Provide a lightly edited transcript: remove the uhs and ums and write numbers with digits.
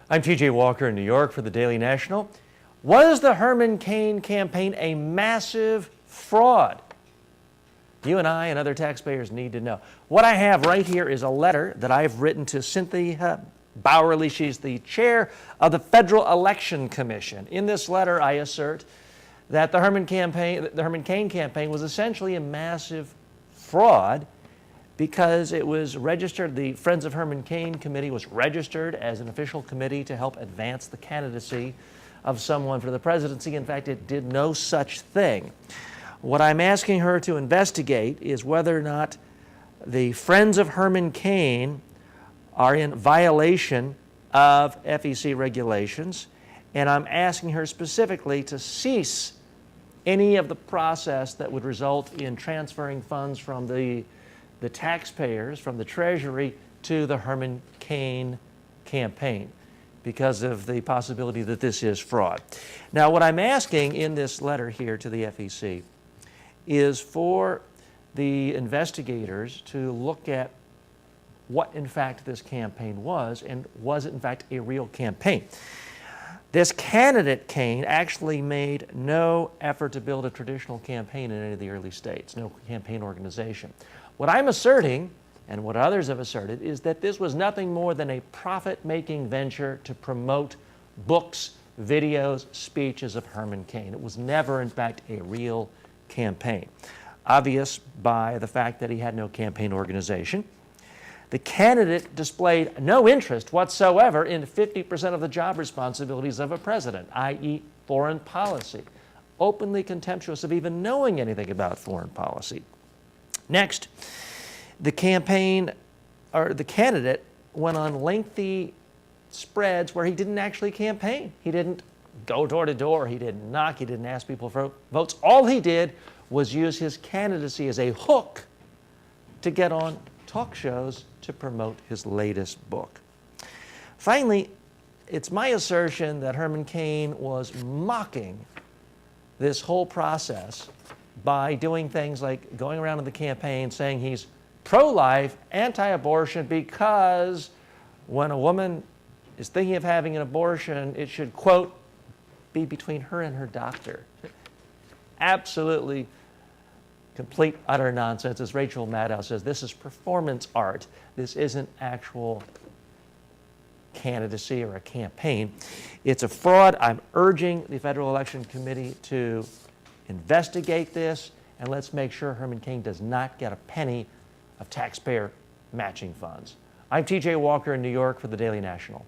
I'm TJ Walker in New York for the Daily National. Was the Herman Cain campaign a massive fraud? You and I and other taxpayers need to know. What I have right here is a letter that I've written to Cynthia Bowerly. She's the chair of the Federal Election Commission. In this letter, I assert that the Herman Cain campaign was essentially a massive fraud because it was registered, the Friends of Herman Cain committee was registered as an official committee to help advance the candidacy of someone for the presidency. In fact, it did no such thing. What I'm asking her to investigate is whether or not the Friends of Herman Cain are in violation of FEC regulations, and I'm asking her specifically to cease any of the process that would result in transferring funds from the taxpayers, from the Treasury, to the Herman Cain campaign because of the possibility that this is fraud. Now, what I'm asking in this letter here to the FEC is for the investigators to look at what, in fact, this campaign was, and was it, in fact, a real campaign. This candidate, Cain, actually made no effort to build a traditional campaign in any of the early states, no campaign organization. What I'm asserting, and what others have asserted, is that this was nothing more than a profit-making venture to promote books, videos, speeches of Herman Cain. It was never, in fact, a real campaign. Obvious by the fact that he had no campaign organization. The candidate displayed no interest whatsoever in 50% of the job responsibilities of a president, i.e. foreign policy. Openly contemptuous of even knowing anything about foreign policy. Next, the candidate went on lengthy spreads where he didn't actually campaign. He didn't go door to door, he didn't knock, he didn't ask people for votes. All he did was use his candidacy as a hook to get on talk shows to promote his latest book. Finally, it's my assertion that Herman Cain was mocking this whole process by doing things like going around in the campaign saying he's pro-life, anti-abortion, because when a woman is thinking of having an abortion, it should, quote, be between her and her doctor. Absolutely complete, utter nonsense. As Rachel Maddow says, this is performance art. This isn't actual candidacy or a campaign. It's a fraud. I'm urging the Federal Election Committee to investigate this, and let's make sure Herman Cain does not get a penny of taxpayer matching funds. I'm TJ Walker in New York for the Daily National.